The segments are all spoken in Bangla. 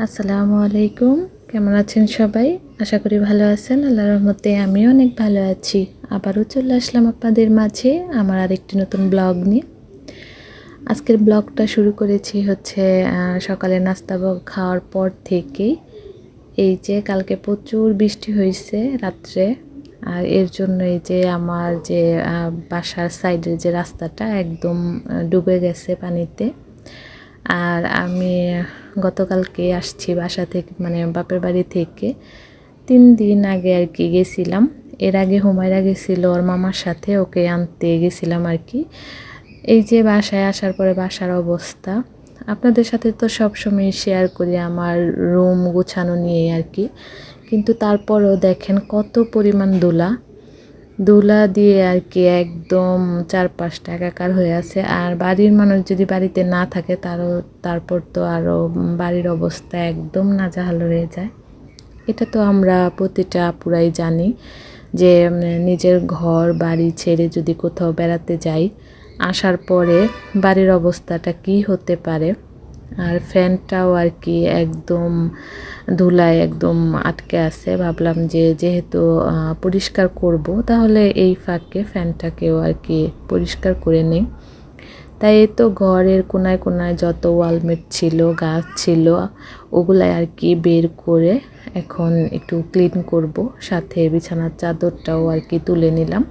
আসসালামু আলাইকুম। কেমন আছেন সবাই? আশা করি ভালো আছেন। আল্লাহর রহমতে আমিও অনেক ভালো আছি। আবারও চলে আসলাম আপনাদের মাঝে আমার আরেকটি নতুন ব্লগ নিয়ে। আজকের ব্লগটা শুরু করেছি হচ্ছে সকালে নাস্তা খাওয়ার পর থেকেই। এই যে কালকে প্রচুর বৃষ্টি হয়েছে রাত্রে। আর এর জন্য এই যে আমার যে বাসার সাইডের যে রাস্তাটা একদম ডুবে গেছে পানিতে। আর আমি গতকালকে আসছি বাসা থেকে, মানে বাপের বাড়ি থেকে 3 দিন আগে আর কি গেছিলাম। এর আগে হুমায়রা গেছিল ওর মামার সাথে, ওকে আনতে গেছিলাম আর কি। এই যে বাসায় আসার পরে বাসার অবস্থা আপনাদের সাথে তো সবসময় শেয়ার করি আমার রুম গোছানো নিয়ে আর কি, কিন্তু তারপরেও দেখেন কত পরিমাণ ধুলা দিয়ে আর কি একদম চারপাশটা একাকার হয়ে আছে। আর বাড়ির মানুষ যদি বাড়িতে না থাকে তারপর তো আরও বাড়ির অবস্থা একদম নাজেহাল হয়ে যায়। এটা তো আমরা প্রতিটা পুরাই জানি যে নিজের ঘর বাড়ি ছেড়ে যদি কোথাও বেড়াতে যাই, আসার পরে বাড়ির অবস্থাটা কি হতে পারে। আর ফ্যানটাও আর কি একদম ধুলায় একদম আটকে আছে। ভাবলাম যে যেহেতু পরিষ্কার করব, তাহলে এই ফাঁকে ফ্যানটাকেও আর কি পরিষ্কার করে নিই। তাই এই তো ঘরের কোনায় কোনায় যত ওয়ালমেট ছিল, গাছ ছিল, ওগুলাই আর কি বের করে এখন একটু ক্লিন করব। সাথে বিছানার চাদরটাও আর কি তুলে নিলাম।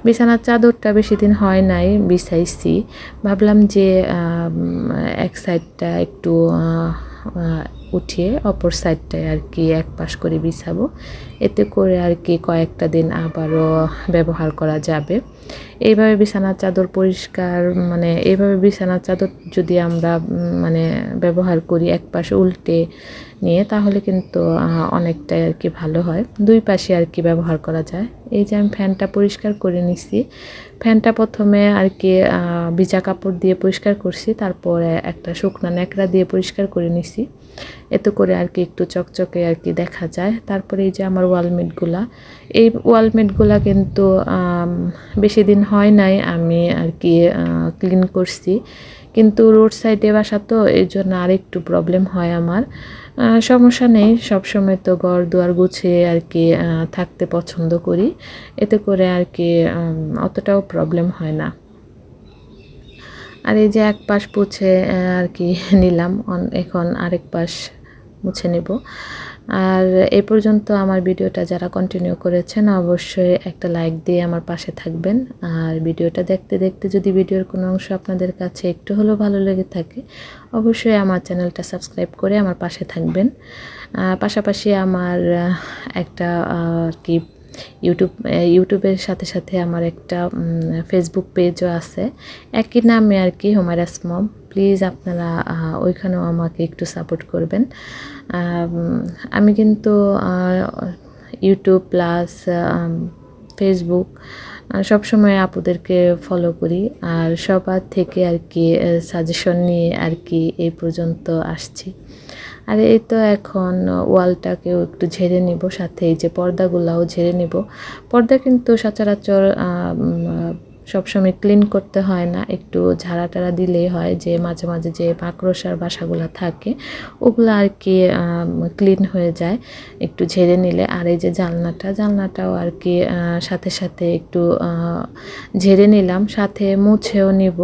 বিছানার চাদরটা বেশি দিন হয় নাই বিছাইছি, ভাবলাম যে এক সাইডটা একটু উঠিয়ে অপর সাইডটায় আর কি এক পাশ করে বিছাবো। এতে করে আর কি কয়েকটা দিন আবারও ব্যবহার করা যাবে। এইভাবে বিছানার চাদর পরিষ্কার, মানে এইভাবে বিছানার চাদর যদি আমরা মানে ব্যবহার করি এক পাশে উল্টে নিয়ে, তাহলে কিন্তু অনেকটাই আর কি ভালো হয়। দুই পাশে আর কি ব্যবহার করা যায়। এই যে আমি ফ্যানটা পরিষ্কার করে নিছি। ফ্যানটা প্রথমে আর কি ভিজা কাপড় দিয়ে পরিষ্কার করছি, তারপরে একটা শুকনো ন্যাকড়া দিয়ে পরিষ্কার করে নিছি। এতে করে আর কি একটু চকচকে আর কি দেখা যায়। তারপরে এই যে আমার ওয়ালমেটগুলা কিন্তু বেশি দিন হয় নাই আমি আর কি ক্লিন করছি, কিন্তু রোড সাইডে বাসা তো এই জন্য আর একটু প্রবলেম হয় আমার। সমস্যা নেই, সবসময় তো ঘর দুয়ার গুছিয়ে আর কি থাকতে পছন্দ করি। এতে করে আর কি অতটাও প্রবলেম হয় না। আর এই যে এক পাশ মুছে আর কি নিলাম, এখন আরেক পাশ মুছে নেব। আর এ পর্যন্ত আমার ভিডিওটা যারা কন্টিনিউ করেছেন অবশ্যই একটা লাইক দিয়ে আমার পাশে থাকবেন। আর ভিডিওটা দেখতে দেখতে যদি ভিডিওর কোনো অংশ আপনাদের কাছে একটু হলেও ভালো লেগে থাকে, অবশ্যই আমার চ্যানেলটা সাবস্ক্রাইব করে আমার পাশে থাকবেন। পাশাপাশি আমার একটা আর কি ইউটিউবের সাথে সাথে আমার একটা ফেসবুক পেজও আছে, একই নামে আর কি, হুমায়রাস মম। প্লিজ আপনারা ওইখানেও আমাকে একটু সাপোর্ট করবেন। আমি কিন্তু ইউটিউব প্লাস ফেসবুক সবসময় আপুদেরকে ফলো করি, আর সবার থেকে আর কি সাজেশন নিয়ে আর কি এই পর্যন্ত আসছি। আর এই তো এখন ওয়ালটাকেও একটু ঝেড়ে নিব, সাথে এই যে পর্দাগুলাও ঝেড়ে নিব। পর্দা কিন্তু সচরাচর সবসময় ক্লিন করতে হয় না, একটু ঝাড়া টাড়া দিলেই হয়। যে মাঝে মাঝে যে মাকড়সার বাসাগুলো থাকে ওগুলো আর কি ক্লিন হয়ে যায় একটু ঝেড়ে নিলে। আর এই যে জানলাটাও আর কি সাথে সাথে একটু ঝেড়ে নিলাম, সাথে মুছেও নিব।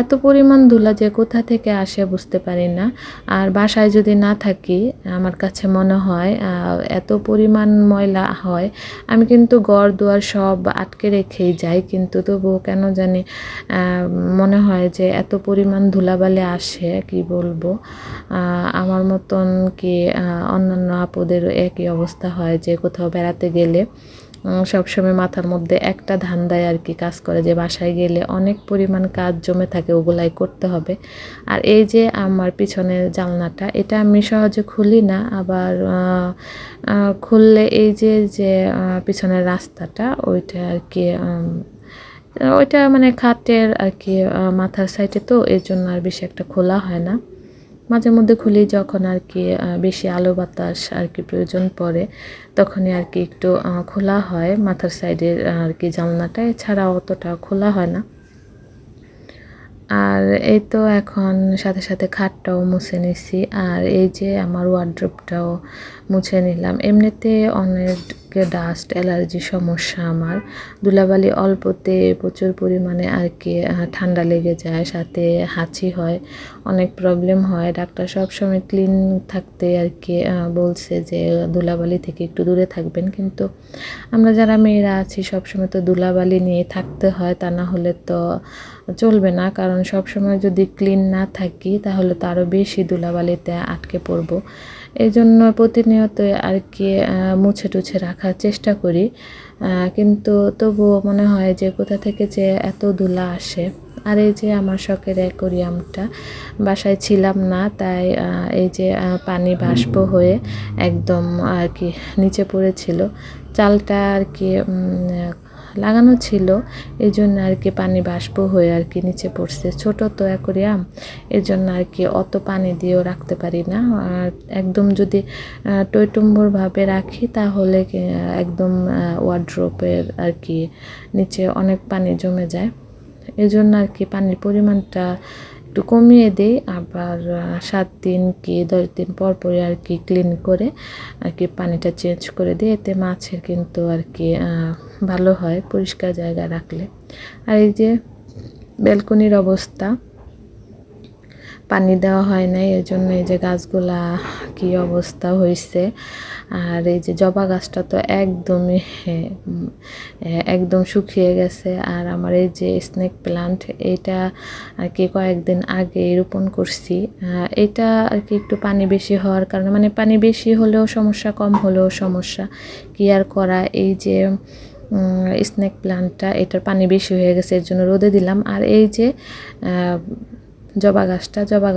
এত পরিমাণ ধুলা যে কোথা থেকে আসে বুঝতে পারি না। আর বাসায় যদি না থাকি আমার কাছে মনে হয় এত পরিমাণ ময়লা হয়। আমি কিন্তু ঘর দুয়ার সব আটকে রেখেই যাই, কিন্তু তবুও কেন জানি মনে হয় যে এত পরিমাণ ধুলাবালি আসে, কি বলবো। আমার মতন কি অন্যান্য আপুদের একই অবস্থা হয় যে কোথাও বেড়াতে গেলে সবসময় মাথার মধ্যে একটা ধান্দায় আর কি কাজ করে যে বাসায় গেলে অনেক পরিমাণ কাজ জমে থাকে, ওগুলাই করতে হবে। আর এই যে আমার পিছনের জানলাটা, এটা আমি সহজে খুলি না, আবার খুললে এই যে পিছনের রাস্তাটা ওইটা আর কি ওইটা মানে খাটের আর কি মাথার সাইডে, তো এর জন্য আর বেশি একটা খোলা হয় না। মাঝে মধ্যে খুলি যখন আর কি বেশি আলো বাতাস আর কি প্রয়োজন পড়ে, তখনই আর কি একটু খোলা হয় মাথার সাইডের আর কি জানলাটা, এছাড়া অতটা খোলা হয় না। আর এই তো এখন সাথে সাথে খাটটাও মুছে নিছি, আর এই যে আমার ওয়ার্ড্রোবটাও মুছে নিলাম। এমনিতে অনেক ডাস্ট অ্যালার্জি সমস্যা আমার, ধুলাবালি অল্পতে প্রচুর পরিমাণে আর কি ঠান্ডা লেগে যায়, সাথে হাঁচি হয়, অনেক প্রবলেম হয়। ডাক্তার সবসময় ক্লিন থাকতে আর কি বলছে যে ধুলাবালি থেকে একটু দূরে থাকবেন, কিন্তু আমরা যারা মেয়েরা আছি সবসময় তো ধুলাবালি নিয়ে থাকতে হয়, তা না হলে তো চলবে না। কারণ সবসময় যদি ক্লিন না থাকি তাহলে তো আরও বেশি ধুলাবালিতে আটকে পড়বো। এই জন্য প্রতিনিয়ত আর কি মুছে টুছে রাখার চেষ্টা করি, কিন্তু তবুও মনে হয় যে কোথা থেকে যে এত ধুলা আসে। আর এই যে আমার শখের অ্যাকোরিয়ামটা, বাসায় ছিলাম না তাই এই যে পানি বাষ্প হয়ে একদম আর কি নিচে পড়েছিল, চালটা আর কি লাগানো ছিল, এই জন্য আর কি পানি বাষ্প হয়ে আর কি নিচে পড়ছে। ছোট তো অ্যাকোরিয়াম, এর জন্য আর কি অত পানি দিয়েও রাখতে পারি না। আর একদম যদি টইটুম্বরভাবে রাখি তাহলে একদম ওয়ার্ড্রোবের আর কি নিচে অনেক পানি জমে যায়। এই জন্য আর কি পানির পরিমাণটা একটু কমিয়ে দিই, আবার 7 দিন কি 10 দিন পর পরে আর কি ক্লিন করে আর কি পানিটা চেঞ্জ করে দিই। এতে মাছের কিন্তু আর কি ভালো হয় পরিষ্কার জায়গা রাখলে। আর এই যে ব্যালকনির অবস্থা, পানি দেওয়া হয় নাই, এর জন্য এই যে গাছগুলা কি অবস্থা হয়েছে। আর এই যে জবা গাছটা তো একদমই একদম শুকিয়ে গেছে। আর আমার এই যে স্নেক প্লান্ট, এটা আর কি কয়েকদিন আগে রোপণ করছি। এটা আর কি একটু পানি বেশি হওয়ার কারণে, মানে পানি বেশি হলেও সমস্যা, কম হলেও সমস্যা, কি আর করা। এই যে স্নেক প্লান্টটা, এটার পানি বেশি হয়ে গেছে, এর জন্য রোদে দিলাম। আর এই যে জবা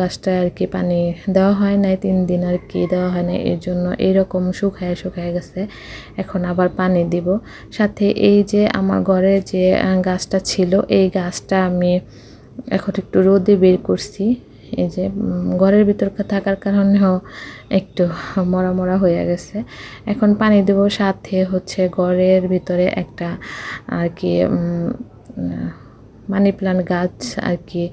গাছটা আর কি পানি দেওয়া হয় নাই, 3 দিন আর কি দেওয়া হয় নাই, এর জন্য এরকম শুকায় গেছে। এখন আবার পানি দিব। সাথে এই যে আমার ঘরে যে গাছটা ছিল, এই গাছটা আমি এখন একটু রোদে বের করছি। এই যে ঘরের ভিতর থাকার কারণেও একটু মরা হয়ে গেছে। এখন পানি দেব। সাথে হচ্ছে ঘরের ভিতরে একটা আর কি মানি প্লান্ট গাছ আর কি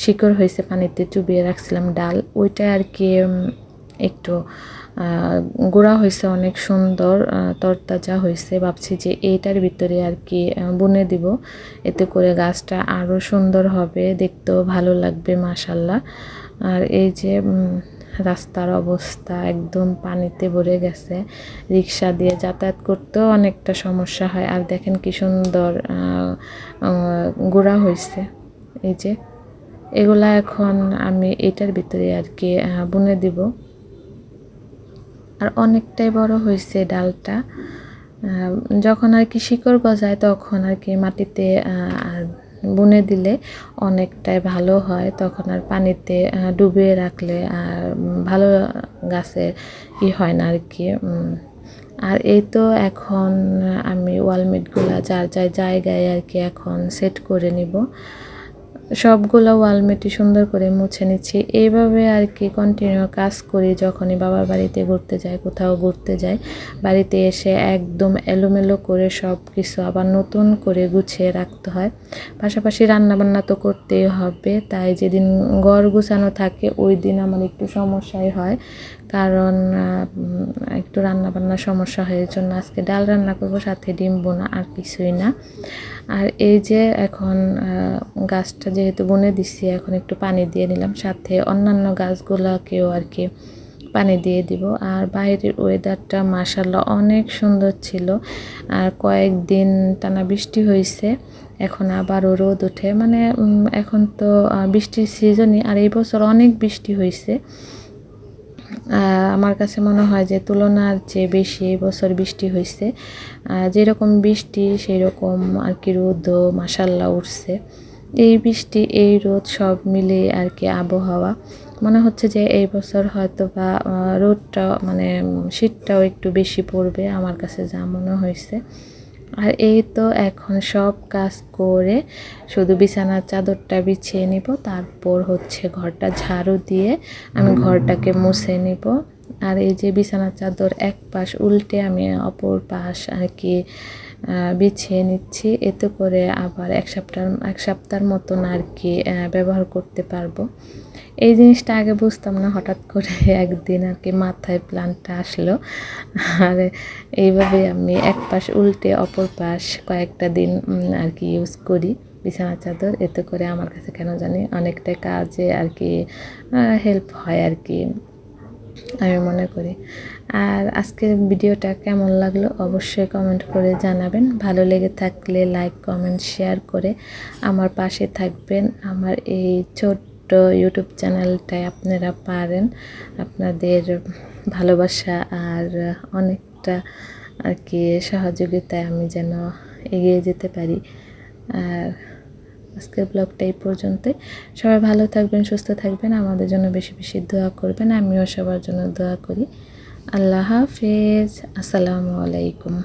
শিকড় হয়েছে, পানিতে চুবিয়ে রাখছিলাম ডাল, ওইটা আর কি একটু গোড়া হয়েছে, অনেক সুন্দর তরতাজা হয়েছে। ভাবছি যে এইটার ভিতরে আর কি বুনে দিব, এতে করে গাছটা আরও সুন্দর হবে, দেখতেও ভালো লাগবে মাশাল্লাহ। আর এই যে রাস্তার অবস্থা একদম পানিতে ভরে গেছে, রিক্সা দিয়ে যাতায়াত করতেও অনেকটা সমস্যা হয়। আর দেখেন কি সুন্দর গোড়া হয়েছে। এই যে এগুলা এখন আমি এটার ভিতরে আর কি বুনে দিব। আর অনেকটাই বড় হয়েছে ডালটা, যখন আর কি শিকড় গজায় তখন আর কি মাটিতে বুনে দিলে অনেকটাই ভালো হয়, তখন আর পানিতে ডুবিয়ে রাখলে আর ভালো গাছের হয় না আর কি। আর এই তো এখন আমি ওয়ালমেটগুলা যার জায়গায় আর কি এখন সেট করে নিব। সবগুলো ওয়ালমেটই সুন্দর করে মুছে নিচ্ছি। এইভাবে আর কি কন্টিনিউ কাজ করি। যখনই বাবার বাড়িতে ঘুরতে যাই, কোথাও ঘুরতে যাই, বাড়িতে এসে একদম এলোমেলো করে সব কিছু আবার নতুন করে গুছিয়ে রাখতে হয়। পাশাপাশি রান্নাবান্না তো করতেই হবে, তাই যেদিন ঘর গুছানো থাকে ওই দিন আমার একটু সমস্যাই হয়, কারণ একটু রান্নাবান্নার সমস্যা হয়। এর জন্য আজকে ডাল রান্না করবো, সাথে ডিম বোনা, আর কিছুই না। আর এই যে এখন গাছটা যেহেতু বুনে দিচ্ছি, এখন একটু পানি দিয়ে নিলাম, সাথে অন্যান্য গাছগুলোকেও আর কি পানি দিয়ে দিব। আর বাইরের ওয়েদারটা মাশাআল্লাহ অনেক সুন্দর ছিল। আর কয়েকদিন টানা বৃষ্টি হয়েছে, এখন আবারও রোদ ওঠে, মানে এখন তো বৃষ্টির সিজনই। আর এই বছর অনেক বৃষ্টি হয়েছে, আমার কাছে মনে হয় যে তুলনার চেয়ে বেশি এই বছর বৃষ্টি হয়েছে। যেরকম বৃষ্টি সেই রকম আর কি রোদও মাশাআল্লাহ উঠছে। এই বৃষ্টি এই রোদ সব মিলে আর কি আবহাওয়া, মনে হচ্ছে যে এই বছর হয়তো বা রোদটা মানে শীতটাও একটু বেশি পড়বে, আমার কাছে যা মনে হয়েছে। আর এই তো এখন সব কাজ করে শুধু বিছানার চাদরটা বিছিয়ে নিব, তারপর হচ্ছে ঘরটা ঝাড়ু দিয়ে আমি ঘরটাকে মুছে নিব। আর এই যে বিছানার চাদর এক পাশ উল্টে আমি অপর পাশ আর কি বিছিয়ে নিচ্ছি, এতে করে আবার এক সপ্তাহের মতন আর কি ব্যবহার করতে পারবো। এই জিনিসটা আগে বুঝতাম না, হঠাৎ করে একদিন আর কি মাথায় প্ল্যানটা আসলো। আর এইভাবে আমি এক পাশ উল্টে অপর পাশ কয়েকটা দিন আর কি ইউজ করি বিছানা চাদর। এতে করে আমার কাছে কেন জানি অনেকটা কাজে আর কি হেল্প হয় আর কি, আমি মনে করি। আর আজকের ভিডিওটা কেমন লাগলো অবশ্যই কমেন্ট করে জানাবেন। ভালো লেগে থাকলে লাইক কমেন্ট শেয়ার করে আমার পাশে থাকবেন। আমার এই ছোট্ট ইউটিউব চ্যানেলটায় আপনারা পারেন, আপনাদের ভালোবাসা আর অনেকটা আর কি সহযোগিতায় আমি যেন এগিয়ে যেতে পারি। আর আজকের ব্লগটা এই পর্যন্তই। সবাই ভালো থাকবেন, সুস্থ থাকবেন, আমাদের জন্য বেশি বেশি দোয়া করবেন। আমিও সবার জন্য দোয়া করি। আল্লাহ হাফেজ, আসসালামু আলাইকুম।